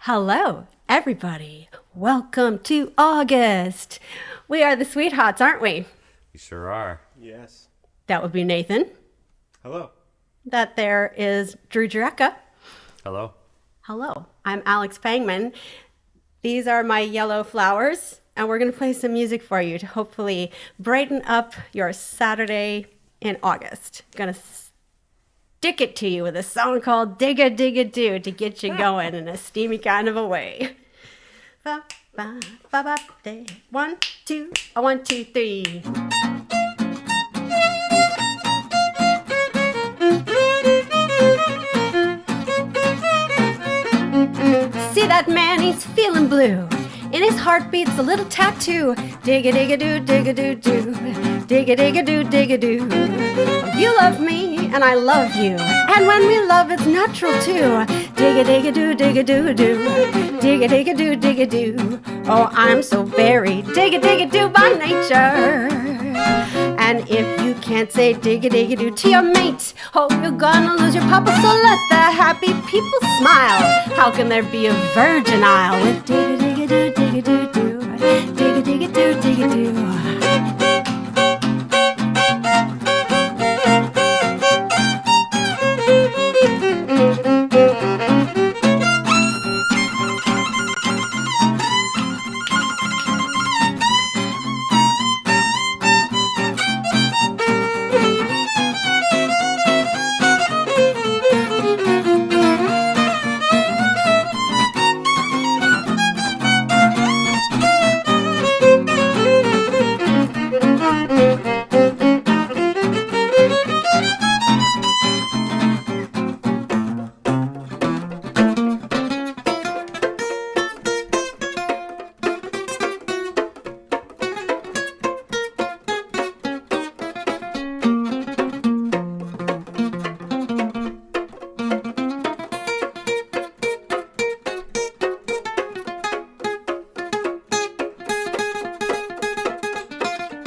Hello, everybody. Welcome to August. We are the Sweethearts, aren't we? You sure are. Yes. That would be Nathan. Hello. That there is Jurecka. Hello. Hello, I'm Alex Pangman. These are my yellow flowers, and we're going to play some music for you to hopefully brighten up your Saturday in August. Going to stick it to you with a song called Digga Digga Do to get you going in a steamy kind of a way. Ba, ba, ba, ba, day. 1, 2, 1, 2, 3. See that man, he's feeling blue. In his heart beats a little tattoo. Digga digga do, digga do do. Digga digga do, digga do. You love me and I love you. And when we love, it's natural too. Digga digga do, digga do do. Digga digga do, digga do. Oh, I'm so very digga digga do by nature. And if you can't say digga digga do to your mate, oh, you're gonna lose your papa, so let the happy people smile. How can there be a virgin isle with digga digga do, digga do do, digga digga do, digga do.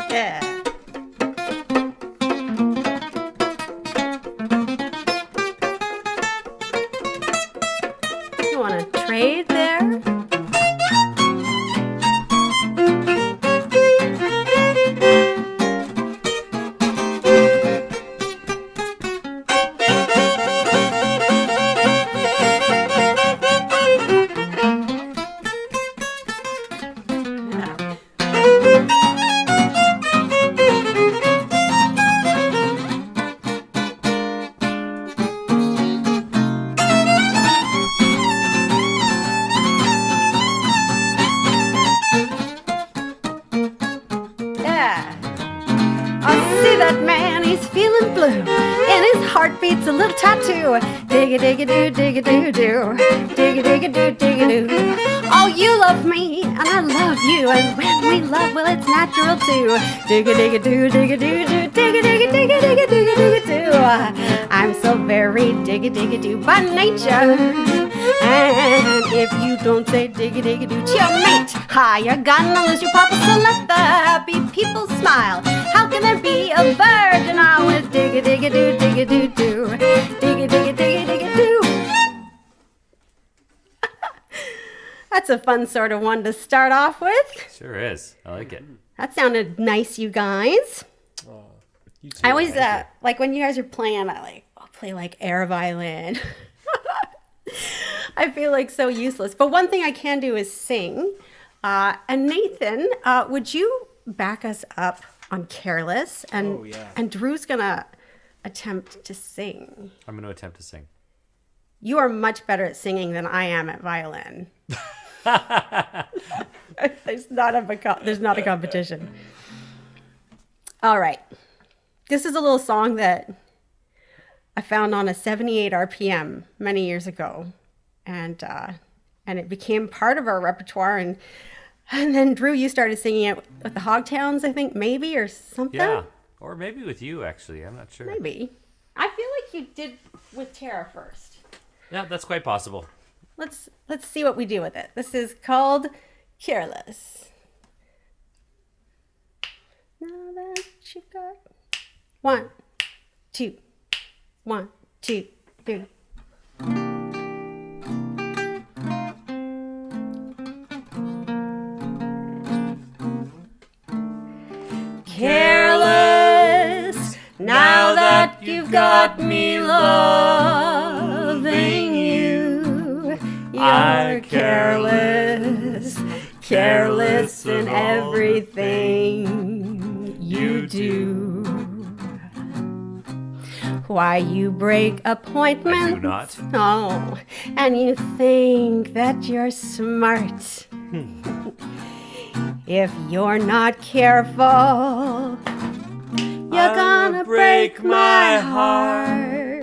Yeah. You want to trade there? See that man, he's feeling blue. In his heart beats a little tattoo. Digga digga do, digga do do. Digga digga do, digga do. Oh, you love me and I love you, and when we love, well, it's natural too. Digga digga do, digga do do. Digga digga digga digga digga digga do. I'm so very digga digga do by nature. And if you don't say digga digga do to your mate, hi, you're gonna lose your papa, so let the happy people smile. How can there be a virgin isle with digga digga do, digga do do, digga digga digga digga do? That's a fun sort of one to start off with. Sure is. I like it. That sounded nice, you guys. You too. I always like when you guys are playing. I'll play like air violin. I feel like so useless. But one thing I can do is sing. And Nathan, would you back us up on Careless? And Oh, yeah. and Drew's gonna attempt to sing. I'm going to attempt to sing. You are much better at singing than I am at violin. There's not a competition. All right. This is a little song that I found on a 78 RPM many years ago, and it became part of our repertoire. And then Drew, you started singing it with the Hogtowns, I think, maybe, or something. Yeah. Or maybe with you, actually. I'm not sure. Maybe. I feel like you did with Tara first. Yeah, that's quite possible. Let's see what we do with it. This is called Careless. Now that you got 1, 2, 1, 2, 3. you've got me loving you. You're careless, careless in everything you do. Why you break appointments? I do not. Oh, and you think that you're smart. If you're not careful, you're gonna break my heart.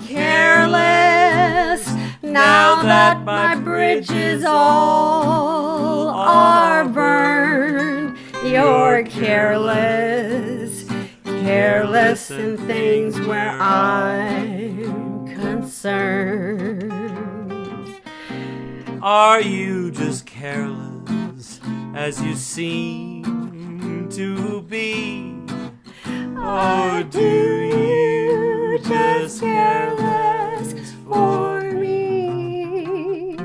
Careless, now that my bridges all are burned. You're careless, careless in things where I'm concerned. Are you just careless as you seem to be? Or do you just careless for me?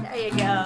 There you go.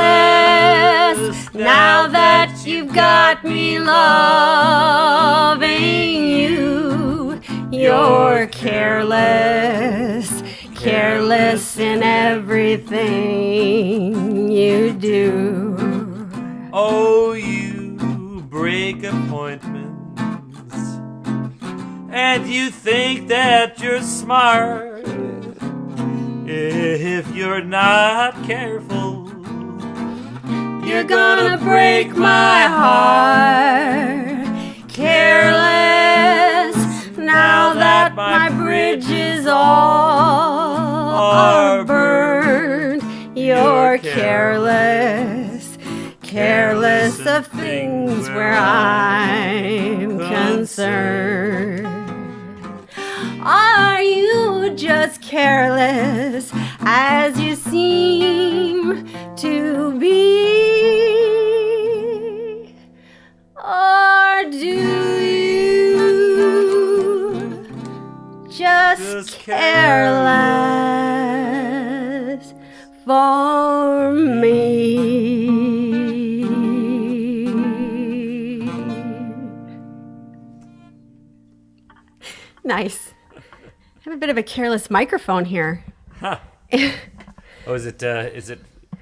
Careless, now that you've got me loving you. You're careless, careless in everything you do. Oh, you break appointments, and you think that you're smart. If you're not careful, you're gonna break my heart. Careless, now that my bridges all are burned. You're careless, careless of things where I'm concerned. Are you just careless as you seem to be? Or do you just careless for me? Nice. I have a bit of a careless microphone here. Huh. Oh, is it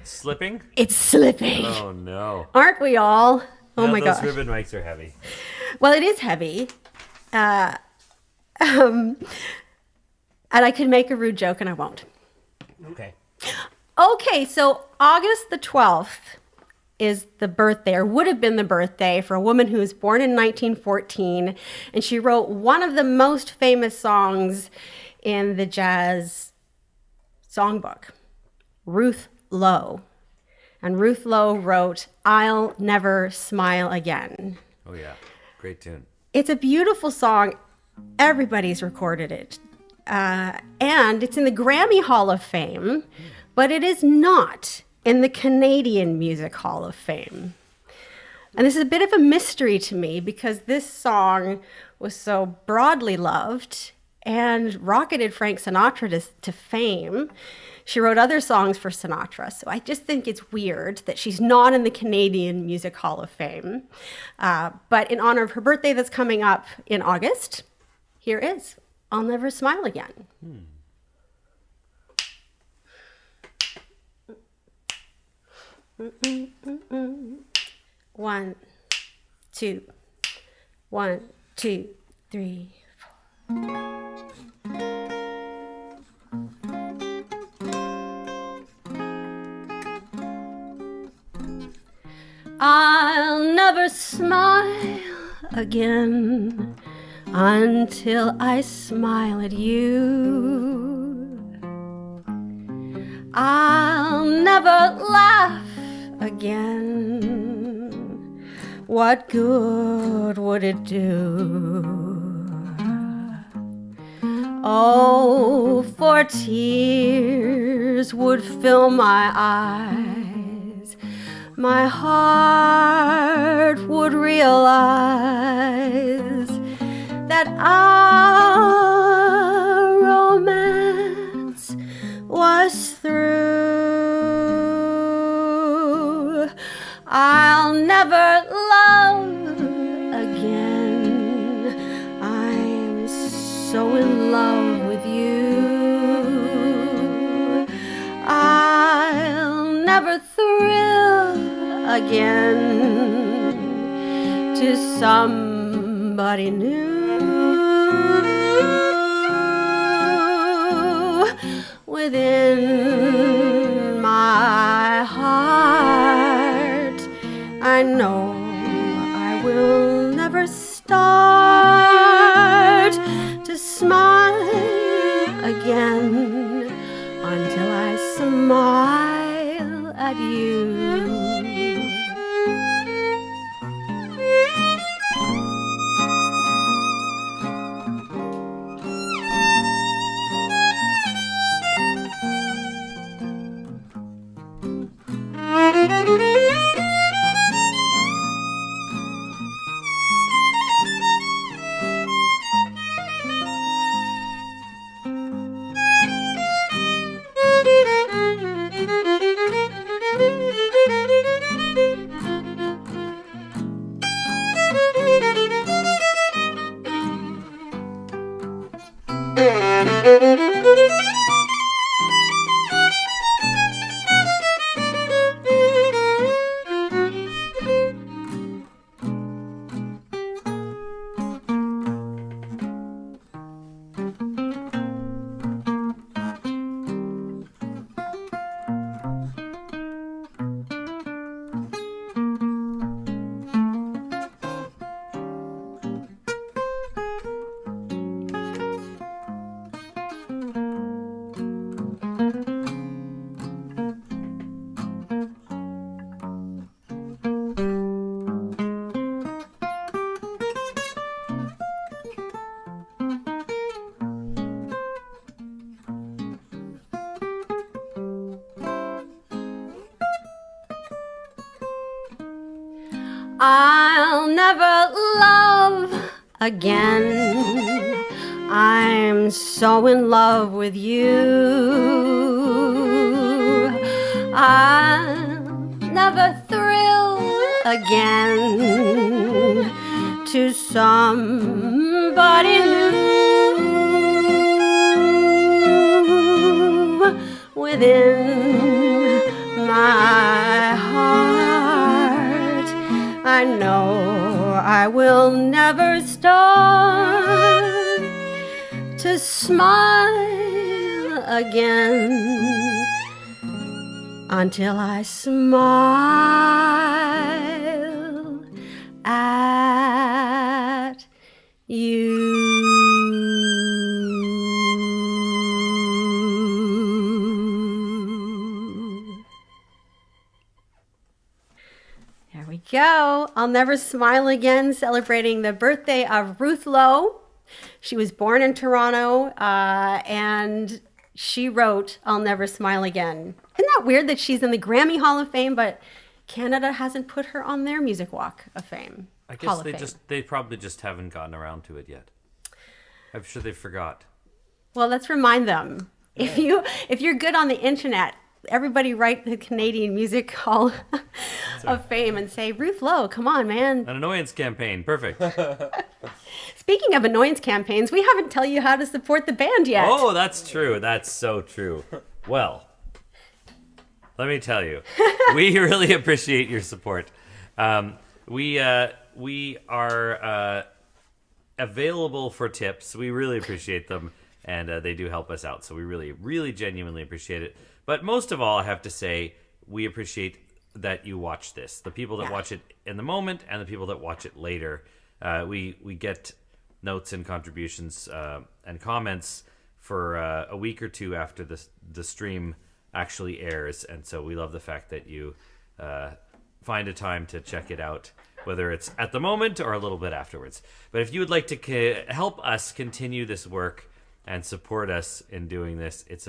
slipping? It's slipping. Oh no. Aren't we all? Oh No, my those gosh. ribbon mics are heavy. Well, it is heavy. And I could make a rude joke and I won't. Okay. Okay, so August the 12th is the birthday, or would have been the birthday, for a woman who was born in 1914, and she wrote one of the most famous songs in the jazz songbook, Ruth Lowe. And Ruth Lowe wrote, "I'll Never Smile Again." Oh yeah, great tune. It's a beautiful song. Everybody's recorded it. And it's in the Grammy Hall of Fame, but it is not in the Canadian Music Hall of Fame. And this is a bit of a mystery to me because this song was so broadly loved and rocketed Frank Sinatra to fame. She wrote other songs for Sinatra, so I just think it's weird that she's not in the Canadian Music Hall of Fame. But in honor of her birthday that's coming up in August, here is "I'll Never Smile Again." 1, 2, 1, 2, 3, 4. I'll never smile again until I smile at you. I'll never laugh again. What good would it do? Oh, for tears would fill my eyes. My heart would realize that our romance was through. I'll never love again. I'm so in love with you. I'll never thrill again to somebody new. Within my heart, I know I will never start to smile again until I smile at you. I'll never love again. I'm so in love with you. I'll never thrill again to somebody new. Within my heart, I know I will never start to smile again until I smile at you. There we go. I'll Never Smile Again, celebrating the birthday of Ruth Lowe. She was born in Toronto, and she wrote I'll Never Smile Again. Isn't that weird that she's in the Grammy Hall of Fame, but Canada hasn't put her on their Music Walk of Fame? I guess they probably just haven't gotten around to it yet. I'm sure they forgot. Well, let's remind them. If you're good on the internet, everybody write the Canadian Music Hall of Fame and say, Ruth Lowe, come on, man. An annoyance campaign. Perfect. Speaking of annoyance campaigns, we haven't tell you how to support the band yet. Oh, that's true. That's so true. Well, let me tell you, we really appreciate your support. We are available for tips. We really appreciate them, and they do help us out. So we really, really genuinely appreciate it. But most of all, I have to say, we appreciate that you watch this. The people that watch it in the moment and the people that watch it later. We get notes and contributions and comments for a week or two after the stream actually airs, and so we love the fact that you find a time to check it out, whether it's at the moment or a little bit afterwards. But if you would like to help us continue this work and support us in doing this, it's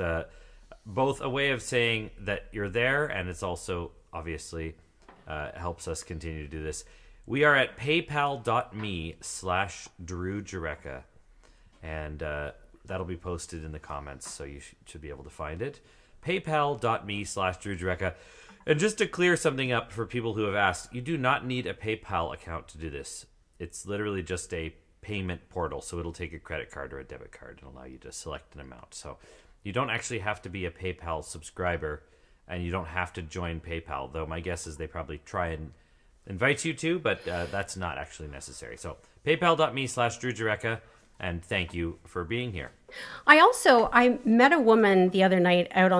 both a way of saying that you're there, and it's also obviously helps us continue to do this. We are at paypal.me/Drew Jurecka, and that'll be posted in the comments, so you should be able to find it. paypal.me/Drew Jurecka. And just to clear something up for people who have asked, you do not need a PayPal account to do this. It's literally just a payment portal, so it'll take a credit card or a debit card and allow you to select an amount. So you don't actually have to be a PayPal subscriber, and you don't have to join PayPal, though my guess is they probably try and invite you to, but that's not actually necessary. So paypal.me/Drew Jurecka, and thank you for being here. I met a woman the other night out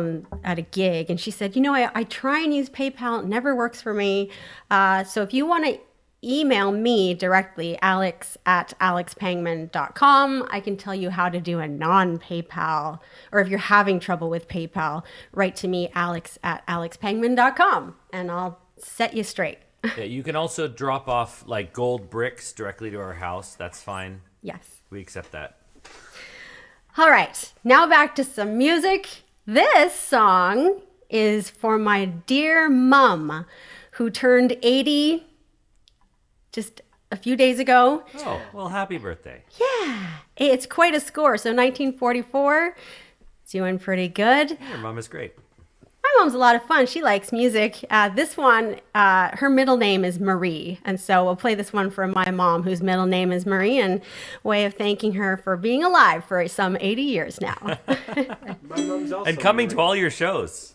at a gig, and she said, I try and use PayPal. It never works for me. So if you want to email me directly, alex@alexpangman.com, I can tell you how to do a non-PayPal, or if you're having trouble with PayPal, write to me, alex@alexpangman.com, and I'll set you straight. Yeah, you can also drop off like gold bricks directly to our house. That's fine. Yes. We accept that. All right, now back to some music. This song is for my dear mom, who turned 80 just a few days ago. Oh, well, happy birthday. Yeah, it's quite a score. So 1944, doing pretty good. Your mom is great. My mom's a lot of fun. She likes music. This one, her middle name is Marie. And so we'll play this one for my mom, whose middle name is Marie, and way of thanking her for being alive for some 80 years now. My mom's also And coming Marie. to all your shows.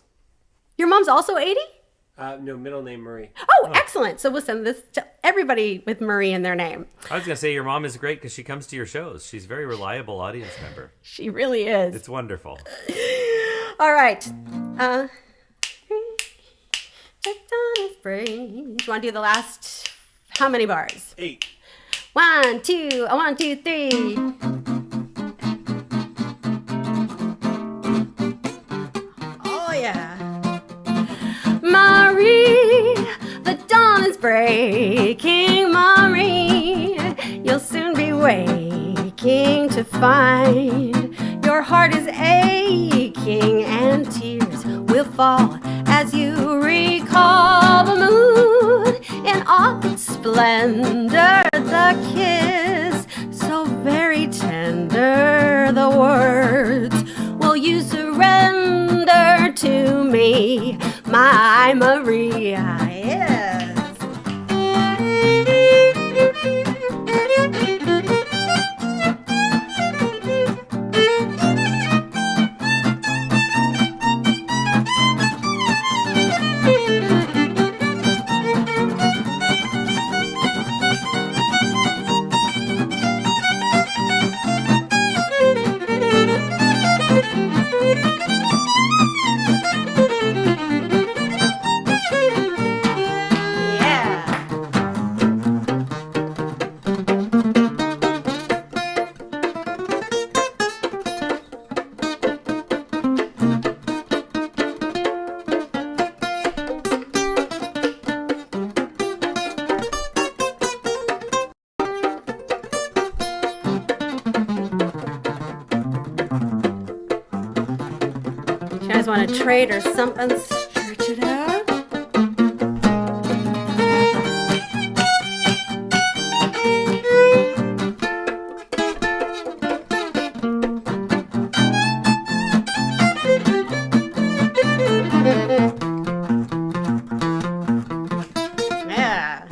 Your mom's also 80? No, middle name Marie. Oh, excellent. So we'll send this to everybody with Marie in their name. I was going to say your mom is great because she comes to your shows. She's a very reliable audience member. She really is. It's wonderful. All right. Do you want to do the last, how many bars? 8. 1, 2, 1, 2, 3. Oh, yeah. Marie, the dawn is breaking, Marie. You'll soon be waking to find your heart is aching and tears will fall as you recall the moon in all its splendor, the kiss so very tender, the words, will you surrender to me, my Maria? Yes. You guys want to trade or something? Stretch it out. Yeah.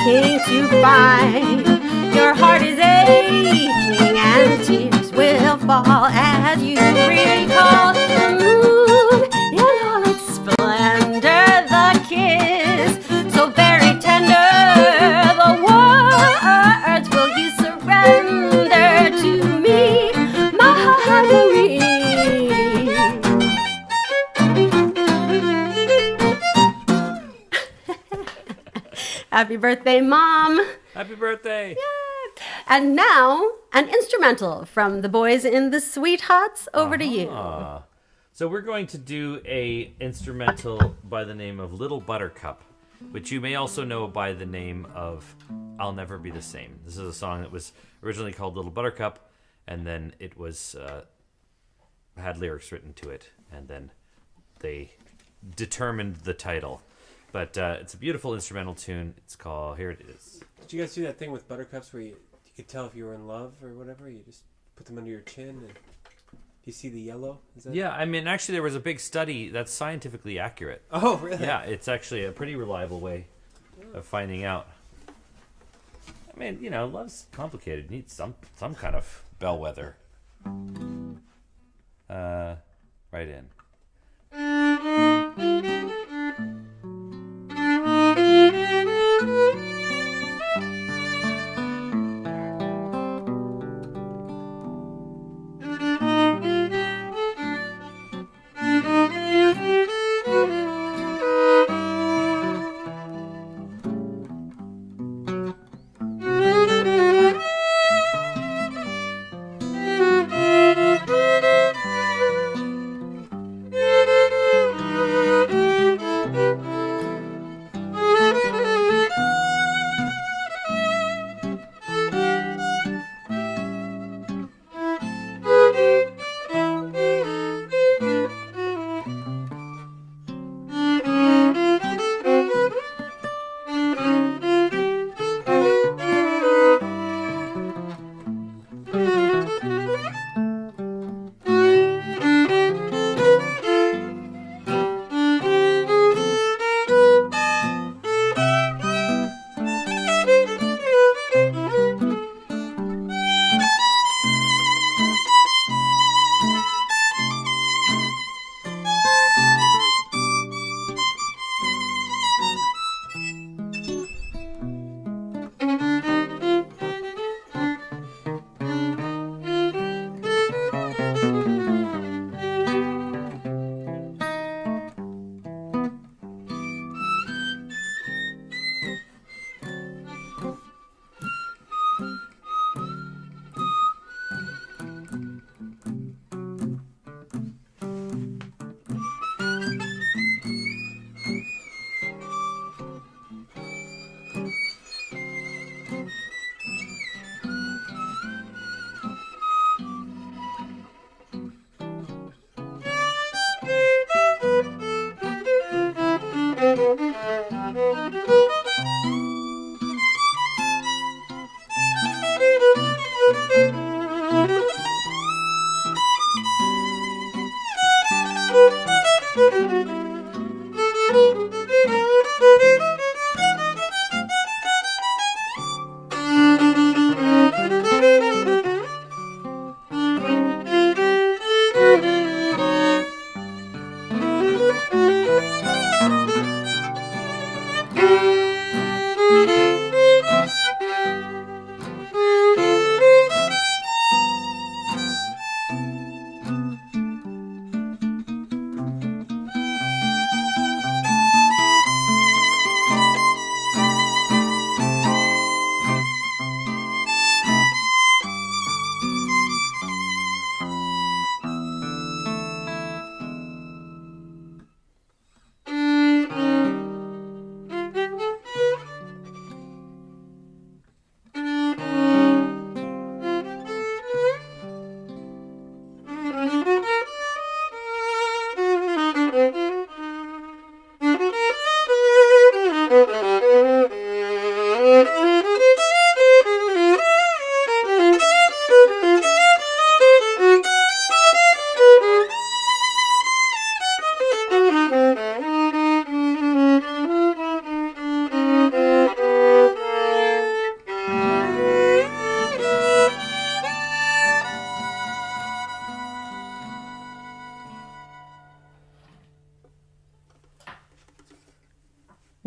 aching to find. Your heart is aching and tears will fall as you recall the moon in all its splendor, the kiss so very tender, the words, will you surrender to me, my Marie? Happy birthday, Mom. Happy birthday. And now, an instrumental from the boys in the Sweethearts. Over to you. So we're going to do a instrumental by the name of Little Buttercup, which you may also know by the name of I'll Never Be the Same. This is a song that was originally called Little Buttercup, and then it was had lyrics written to it, and then they determined the title. But it's a beautiful instrumental tune. It's called, here it is. Did you guys do that thing with buttercups where you could tell if you were in love or whatever? You just put them under your chin and you see the yellow? Is that... Yeah, I mean, actually, there was a big study that's scientifically accurate. Oh, really? Yeah, it's actually a pretty reliable way of finding out. I mean, you know, love's complicated. It needs some kind of bellwether. Right in.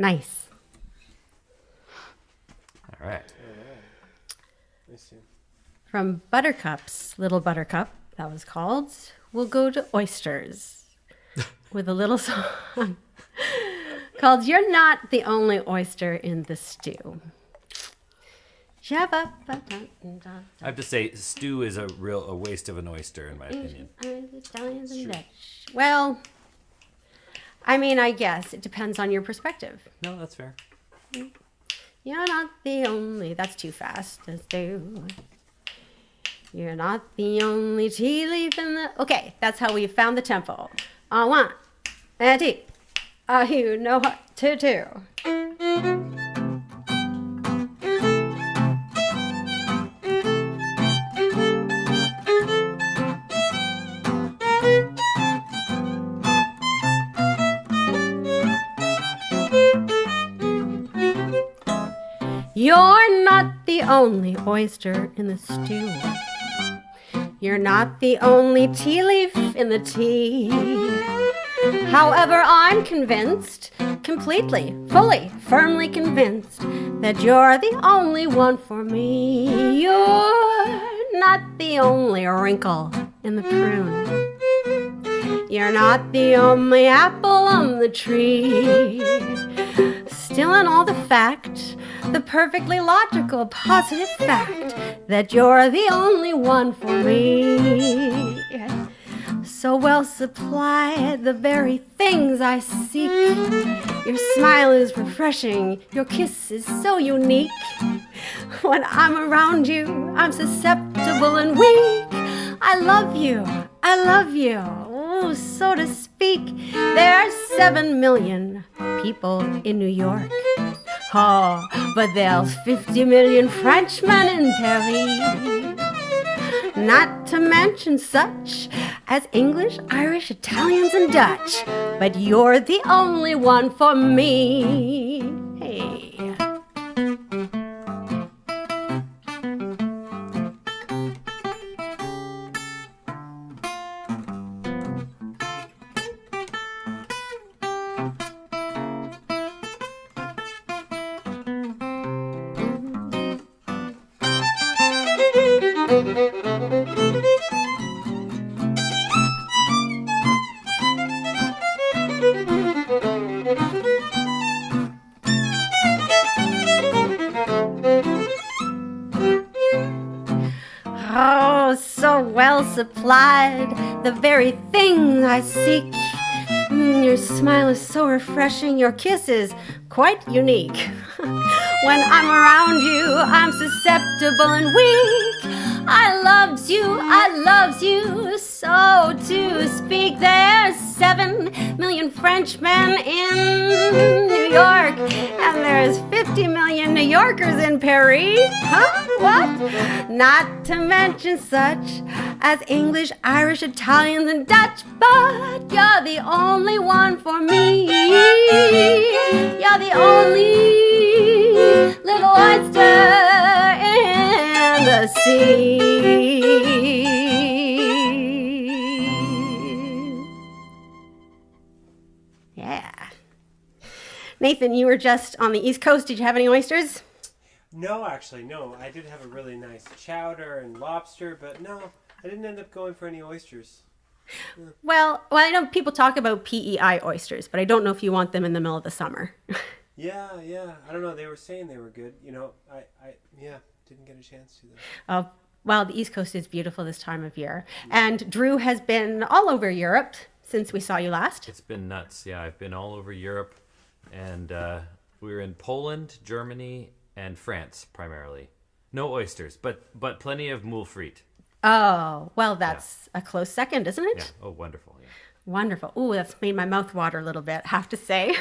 Nice. All right. Let me see. From Buttercup's Little Buttercup, that was called, we'll go to oysters with a little song called You're Not the Only Oyster in the Stew. I have to say, stew is a waste of an oyster, in my opinion. Well, I mean, I guess it depends on your perspective. No, that's fair. You're not the only, that's too fast to do. You're not the only tea leaf in the, okay, that's how we found the tempo. One, and two, you know what to do. You're not the only oyster in the stew. You're not the only tea leaf in the tea. However, I'm convinced, completely, fully, firmly convinced, that you're the only one for me. You're not the only wrinkle in the prune. You're not the only apple on the tree. Still in all the fact, the perfectly logical, positive fact that you're the only one for me. So well supplied, the very things I seek. Your smile is refreshing, your kiss is so unique. When I'm around you, I'm susceptible and weak. I love you, oh, so to speak. There are 7 million people in New York. Oh, but there's 50 million Frenchmen in Paris. Not to mention such as English, Irish, Italians, and Dutch. But you're the only one for me. Hey. Oh, so well supplied, the very thing I seek. Your smile is so refreshing, your kiss is quite unique. When I'm around you, I'm susceptible and weak. I loves you, so to speak. There's 7 million Frenchmen in New York, and there's 50 million New Yorkers in Paris. Huh? What? Not to mention such as English, Irish, Italians, and Dutch, but you're the only one for me. You're the only little oyster in the sea. Yeah. Nathan, you were just on the East Coast. Did you have any oysters? No, actually, no. I did have a really nice chowder and lobster, but no, I didn't end up going for any oysters. Well, I know people talk about PEI oysters, but I don't know if you want them in the middle of the summer. Yeah. I don't know. They were saying they were good. You know, I didn't get a chance to though. Oh, well, the East Coast is beautiful this time of year. And Drew has been all over Europe since we saw you last. It's been nuts. Yeah, I've been all over Europe, and we were in Poland, Germany, and France primarily. No oysters, but plenty of moule frite. Oh, well, that's a close second, isn't it? Yeah. Oh, wonderful. Yeah. Wonderful. Ooh, that's made my mouth water a little bit, I have to say.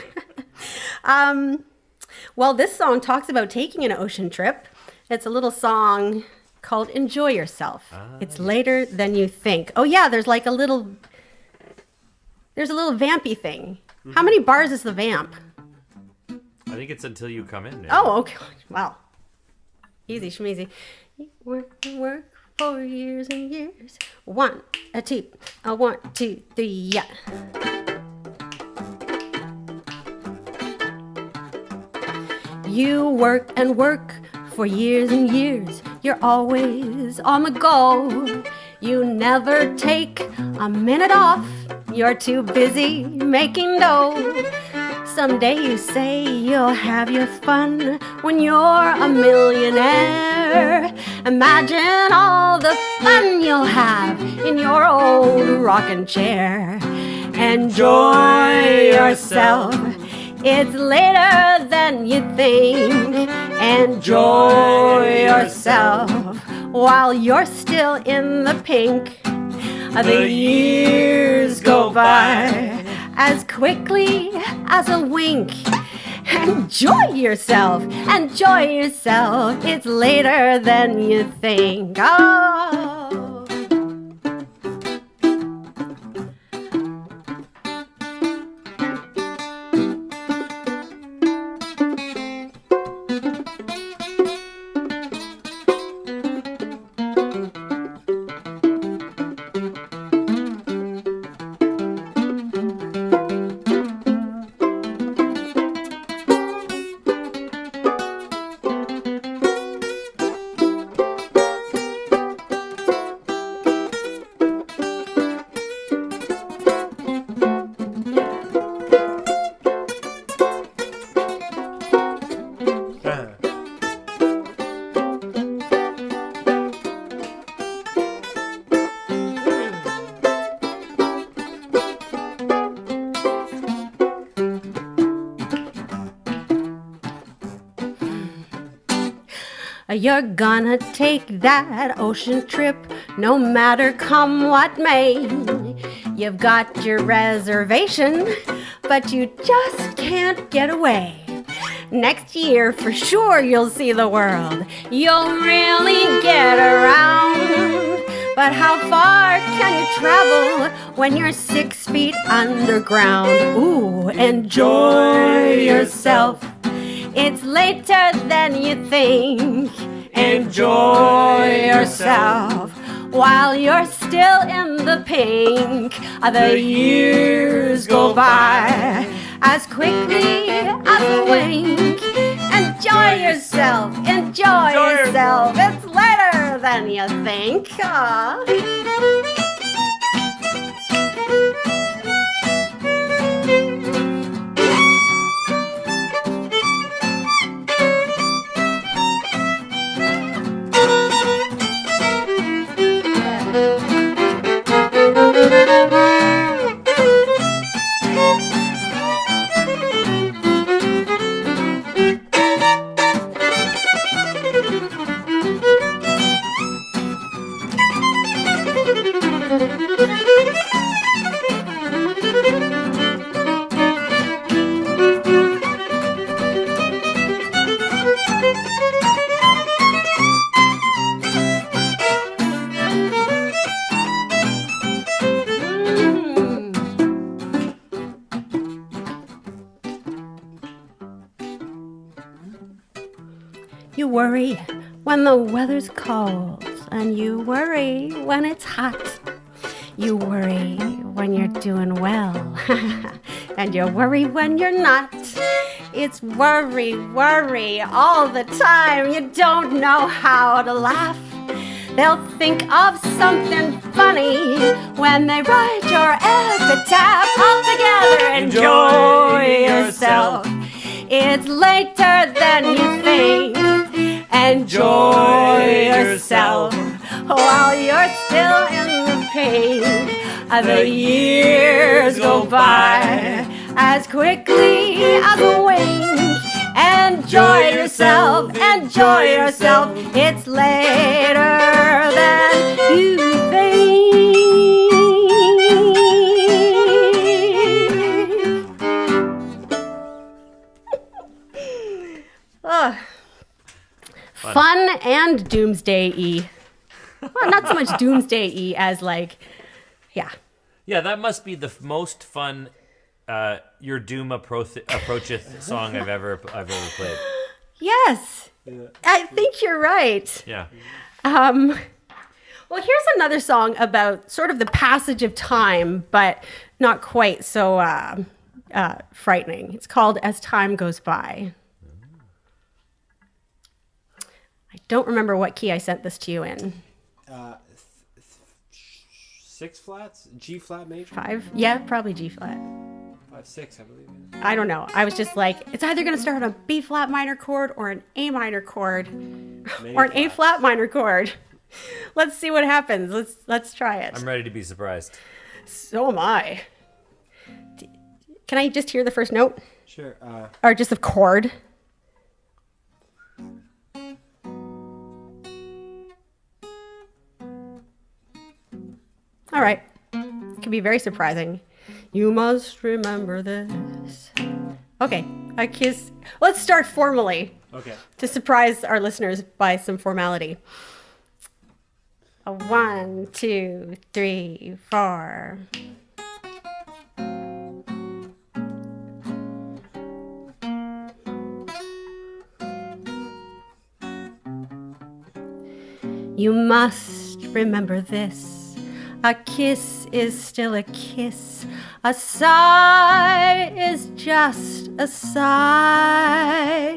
Well, this song talks about taking an ocean trip. It's a little song called Enjoy Yourself. It's later than you think. Oh, yeah, there's a little vampy thing. Mm-hmm. How many bars is the vamp? I think it's Until You Come In. Oh, okay. Wow. Easy schmeezy. Work for years and years. 1, 2, 1, 2, 3, yeah. You work and work for years and years. You're always on the go. You never take a minute off. You're too busy making dough. Someday you say you'll have your fun when you're a millionaire. Imagine all the fun you'll have in your old rocking chair. Enjoy yourself. It's later than you think. Enjoy yourself while you're still in the pink. The years go by as quickly as a wink. Enjoy yourself, enjoy yourself. It's later than you think. Oh. You're gonna take that ocean trip, no matter come what may. You've got your reservation, but you just can't get away. Next year, for sure, you'll see the world. You'll really get around. But how far can you travel when you're 6 feet underground? Ooh, enjoy yourself. It's later than you think. Enjoy yourself while you're still in the pink. The years go by as quickly as a wink. Enjoy yourself, enjoy yourself. It's later than you think. Aw. You worry when the weather's cold, and you worry when it's hot. You worry when you're doing well, and you worry when you're not. It's worry, worry all the time. You don't know how to laugh. They'll think of something funny when they write your epitaph. All together, enjoy yourself. It's later than you think. Enjoy yourself while you're still in the pain. The years go by as quickly as a wink. Enjoy yourself, enjoy yourself. It's later than you think. Fun and doomsday-y. Well, not so much doomsday-y as like, yeah. Yeah, that must be the most fun Your Doom Approacheth song I've ever played. Yes. Yeah. I think you're right. Yeah. Well, here's another song about sort of the passage of time, but not quite so frightening. It's called As Time Goes By. don't remember what key I sent this to you in. 6 flats? G flat major? 5? Yeah, probably G flat. 5-6, I believe. I don't know. I was just like, it's either going to start on a B flat minor chord or an A minor chord or an A flat minor chord. Let's see what happens. Let's try it. I'm ready to be surprised. So am I. Can I just hear the first note? Sure. Or just the chord? All right. It can be very surprising. You must remember this. Okay. A kiss. Let's start formally. Okay. To surprise our listeners by some formality. 1, 2, 3, 4. You must remember this. A kiss is still a kiss. A sigh is just a sigh.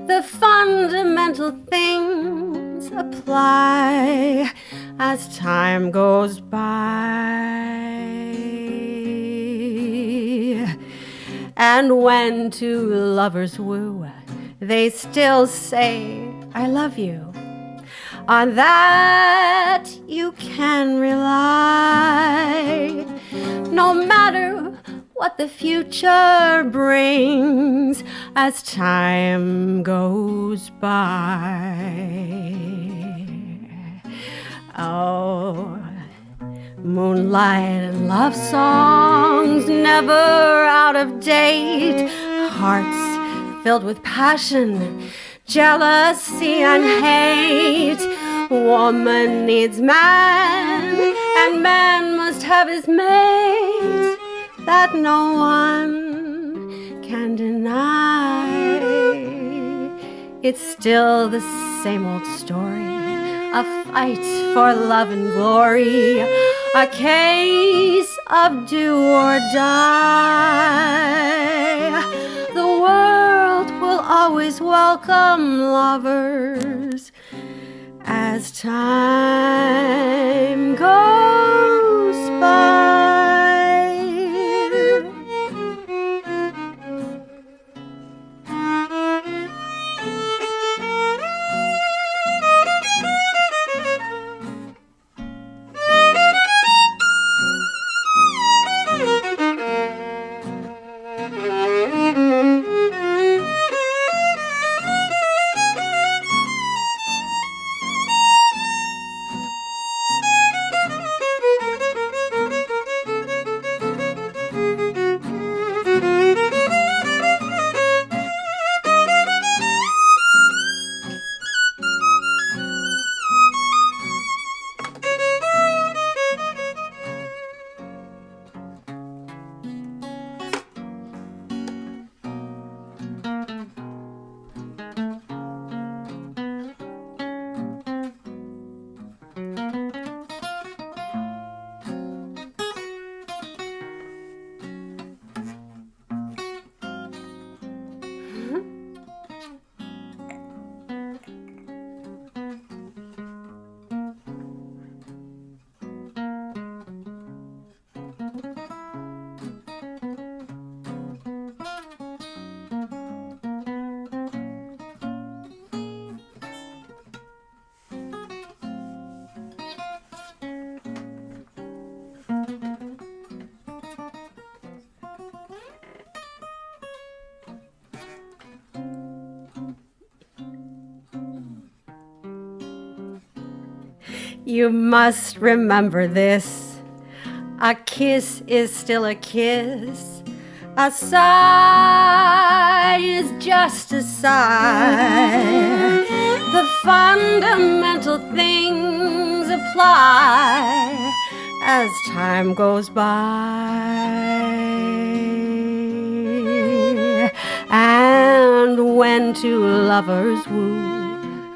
The fundamental things apply as time goes by. And when two lovers woo, they still say, I love you. On that you can rely. No matter what the future brings as time goes by. Oh, moonlight and love songs never out of date. Hearts filled with passion, jealousy and hate. Woman needs man, and man must have his mate. That no one can deny. It's still the same old story. A fight for love and glory. A case of do or die. The world will always welcome lovers as time goes by. You must remember this. A kiss is still a kiss. A sigh is just a sigh. The fundamental things apply as time goes by. And when two lovers woo,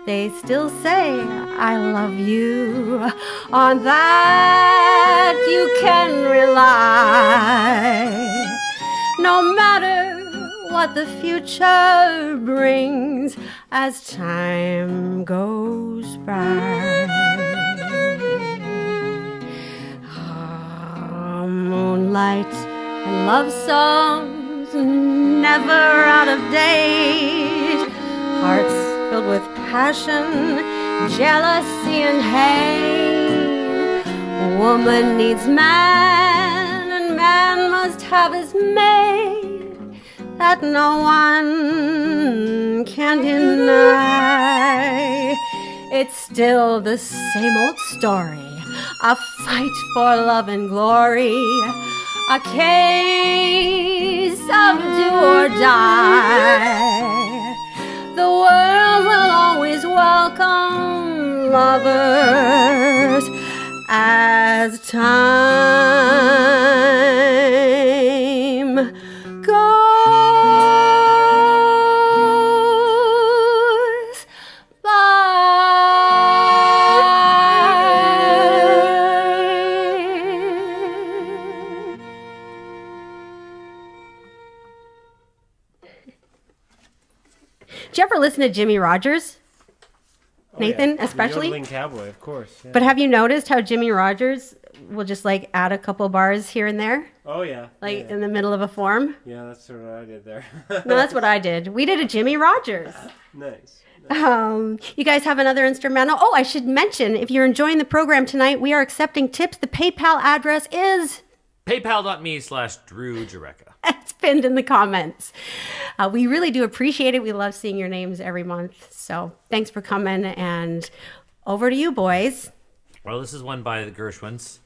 they still say, I love you. On that you can rely. No matter what the future brings as time goes by. Moonlight and love songs never out of date. Hearts filled with passion, jealousy and hate. Woman needs man and man must have his mate. That no one can deny. It's still the same old story. A fight for love and glory, a case of do or die. The world will always welcome lovers as time goes by. Did you ever listen to Jimmy Rogers? Nathan, The especially? yodeling cowboy, of course. Yeah. But have you noticed how Jimmy Rogers will just like add a couple bars here and there? Oh yeah. Like yeah. in the middle of a form? Yeah, that's sort of what I did there. No, that's what I did. We did a Jimmy Rogers. Nice. You guys have another instrumental. Oh, I should mention, if you're enjoying the program tonight, we are accepting tips. The PayPal address is... PayPal.me/Drew Jurecka. It's pinned in the comments. We really do appreciate it. We love seeing your names every month. So thanks for coming, and over to you, boys. Well, this is one by the Gershwins,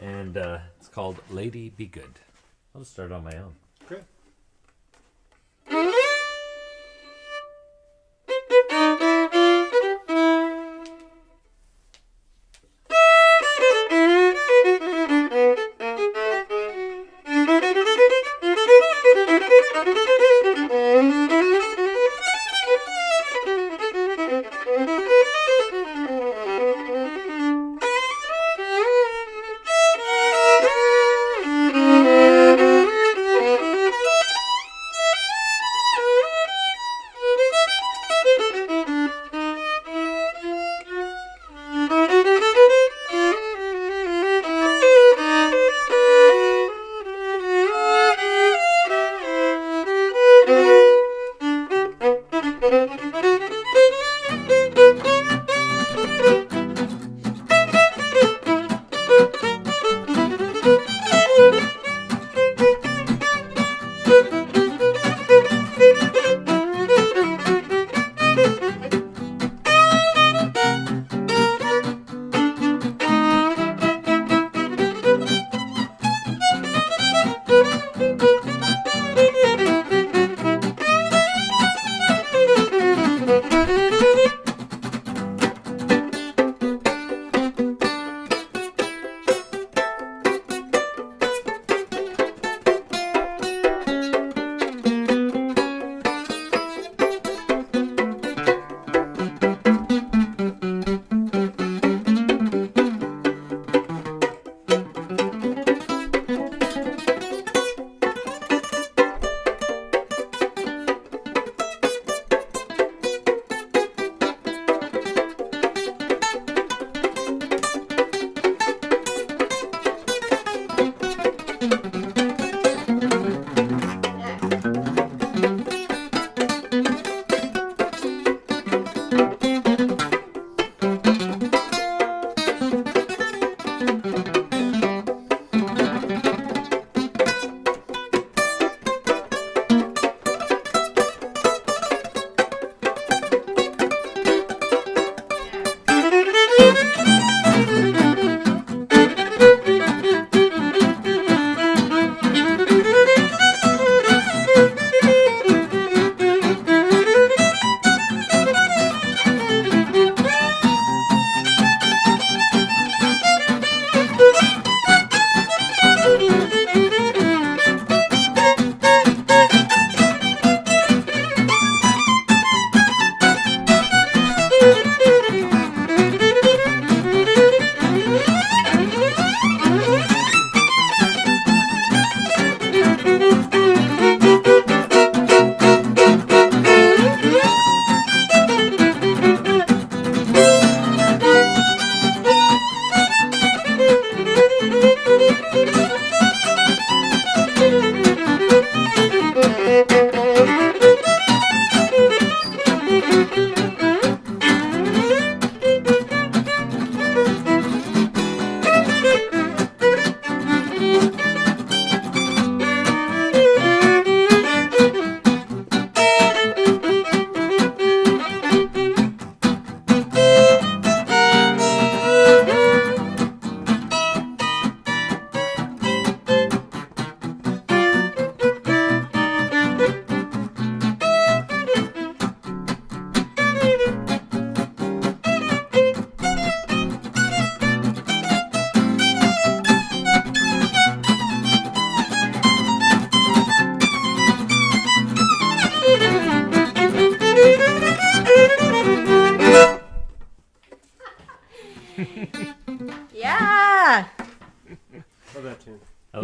and it's called Lady Be Good. I'll just start on my own. Great.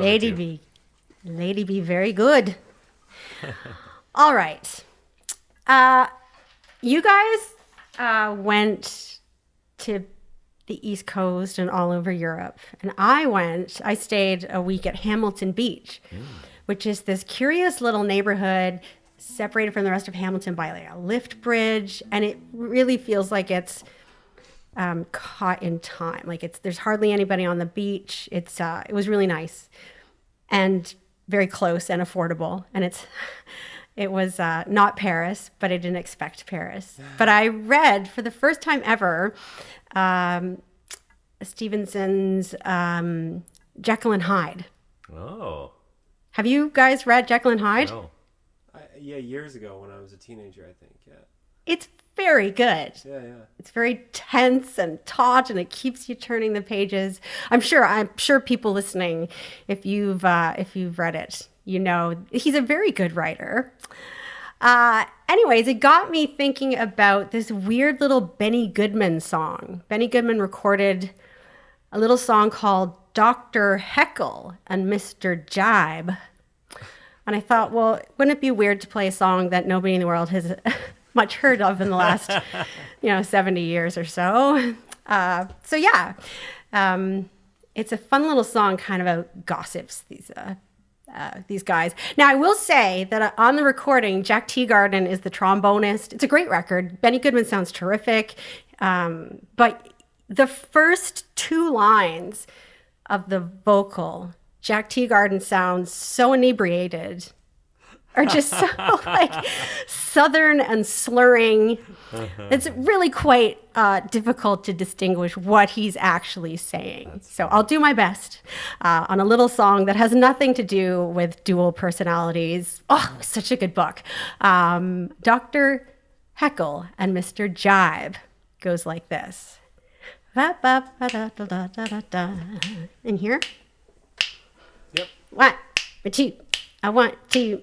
Lady B. Lady B, very good. All right. You guys went to the East Coast and all over Europe. And I stayed a week at Hamilton Beach, which is this curious little neighborhood separated from the rest of Hamilton by like a lift bridge. And it really feels like it's caught in time. Like there's hardly anybody on the beach. It was really nice and very close and affordable. And it was not Paris, but I didn't expect Paris. But I read for the first time ever Stevenson's Jekyll and Hyde. Oh. Have you guys read Jekyll and Hyde? No. Yeah, years ago when I was a teenager, I think. Yeah. It's very good. Yeah. It's very tense and taut, and it keeps you turning the pages. I'm sure people listening, if you've read it, you know he's a very good writer. Anyways, it got me thinking about this weird little Benny Goodman song. Benny Goodman recorded a little song called Dr. Heckle and Mr. Jibe. And I thought, well, wouldn't it be weird to play a song that nobody in the world has much heard of in the last, 70 years or so? It's a fun little song kind of about gossips, these guys. Now, I will say that on the recording, Jack Teagarden is the trombonist. It's a great record. Benny Goodman sounds terrific. But the first two lines of the vocal, Jack Teagarden sounds so inebriated, or just so like southern and slurring. It's really quite difficult to distinguish what he's actually saying. So I'll do my best on a little song that has nothing to do with dual personalities. Oh, such a good book. Dr. Heckle and Mr. Jibe goes like this. In here? Yep. 1, 2, I want to,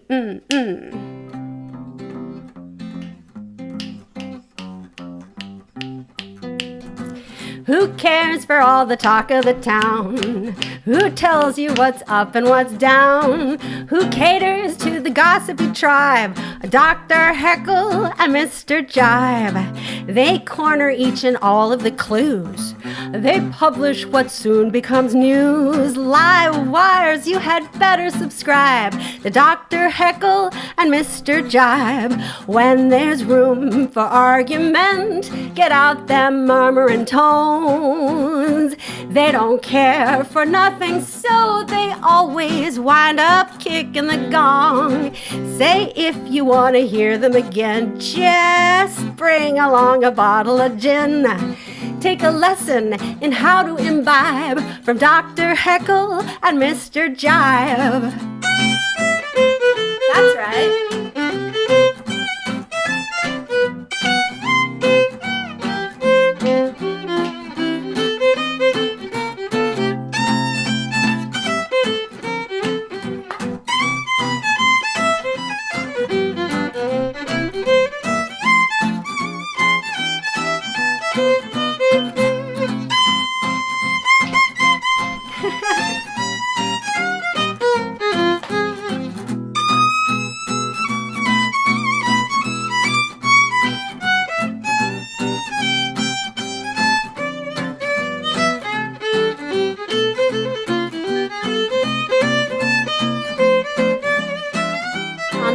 Who cares for all the talk of the town? Who tells you what's up and what's down? Who caters to the gossipy tribe? Dr. Heckle and Mr. Jibe. They corner each and all of the clues. They publish what soon becomes news. Live wires, you had better subscribe to Dr. Heckle and Mr. Jibe. When there's room for argument, get out them murmuring tones. They don't care for nothing, so they always wind up kicking the gong. Say if you want to hear them again, just bring along a bottle of gin. Take a lesson in how to imbibe from Dr. Heckle and Mr. Jibe. That's right.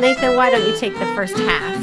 Nathan, why don't you take the first half?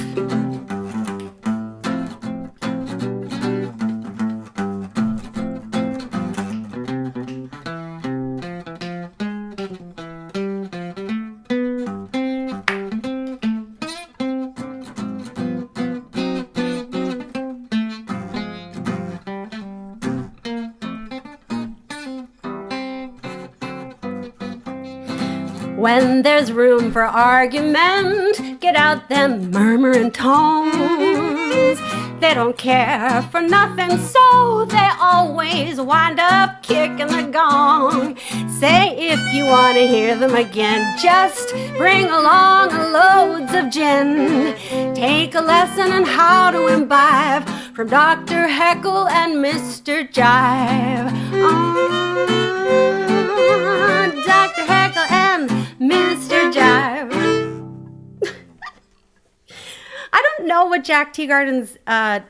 When there's room for argument, get out them murmuring tones. They don't care for nothing, so they always wind up kicking the gong. Say if you want to hear them again, just bring along loads of gin. Take a lesson on how to imbibe from Dr. Heckle and Mr. Jibe. Dr. Heckle and Mr. Jive. I don't know what Jack Teagarden's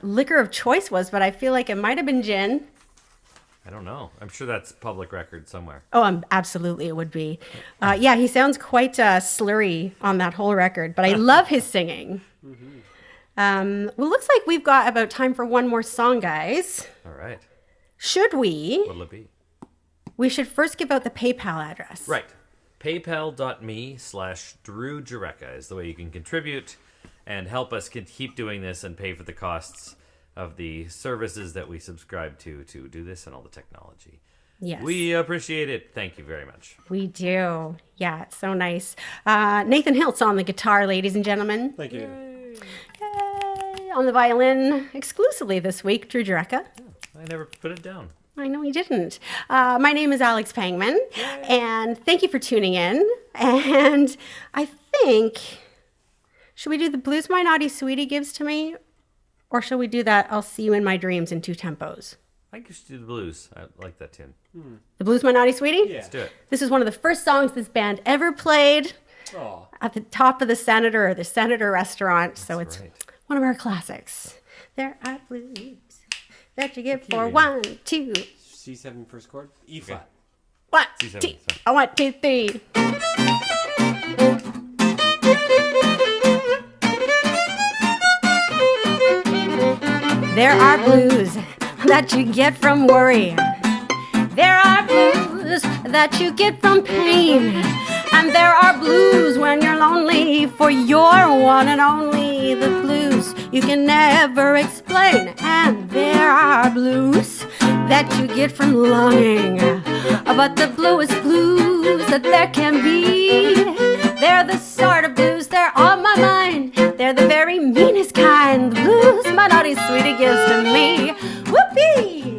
liquor of choice was, but I feel like it might have been gin. I don't know. I'm sure that's public record somewhere. Oh, absolutely, it would be. Yeah, he sounds quite slurry on that whole record, but I love his singing. Well, looks like we've got about time for one more song, guys. All right. Should we? What'll it be? We should first give out the PayPal address. Right. PayPal.me/Drew Jurecka is the way you can contribute and help us keep doing this and pay for the costs of the services that we subscribe to do this and all the technology. Yes. We appreciate it. Thank you very much. We do. Yeah, it's so nice. Nathan Hiltz on the guitar, ladies and gentlemen. Thank you. Yay. On the violin, exclusively this week, Drew Jurecka. I never put it down. I know he didn't. My name is Alex Pangman, and thank you for tuning in. And I think, should we do the Blues My Naughty Sweetie Gives to Me? Or shall we do that I'll See You in My Dreams in 2 tempos? I think you should do the blues. I like that tune. The Blues My Naughty Sweetie? Yeah. Let's do it. This is one of the first songs this band ever played Aw. at the top of the Senator or the Senator restaurant. So it's right. one of our classics. There are blues that you get for Okay. 1, 2, C7 first chord. E flat. 1, C7, 2, sorry. 1, 2, 3. There are blues that you get from worry. There are blues that you get from pain. And there are blues when you're lonely for your one and only. The blues you can never explain. And there are blues that you get from longing. But the bluest blues that there can be, they're the sort of blues, they're on my mind. They're the very meanest kind. The blues my naughty sweetie gives to me. Whoopee!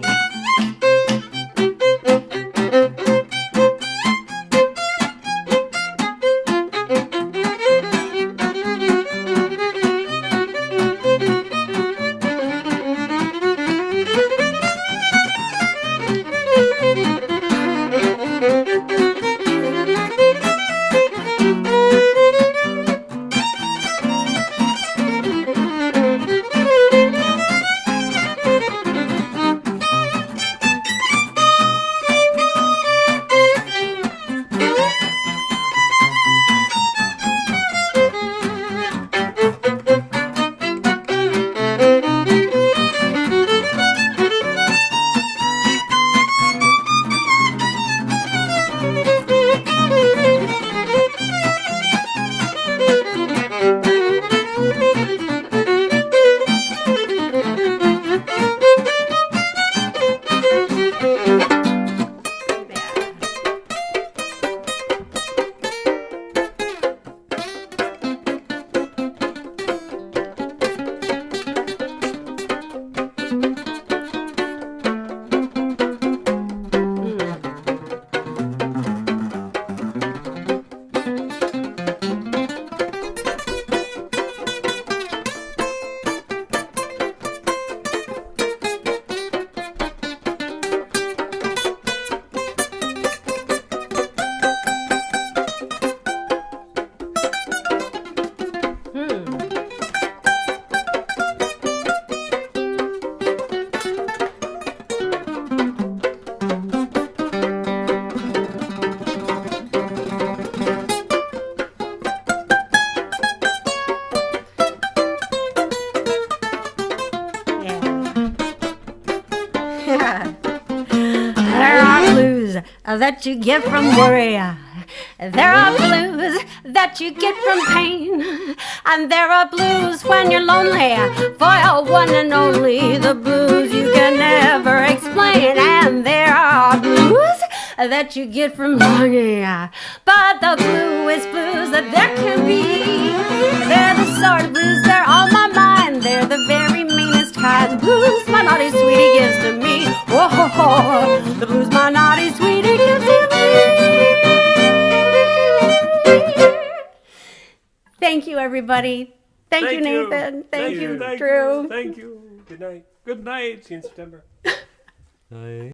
That you get from worry. There are blues that you get from pain. And there are blues when you're lonely for your one and only. The blues you can never explain. And there are blues that you get from longing. But the bluest blues that there can be, they're the sort of blues, they're on my mind. They're the very meanest kind. Blues my naughty sweetie gives to me. Whoa, the blues my naughty sweetie gives to me. Thank you, everybody. Thank you, Nathan. Thank you, Drew. Thank you. Good night. Good night. See you in September. Night.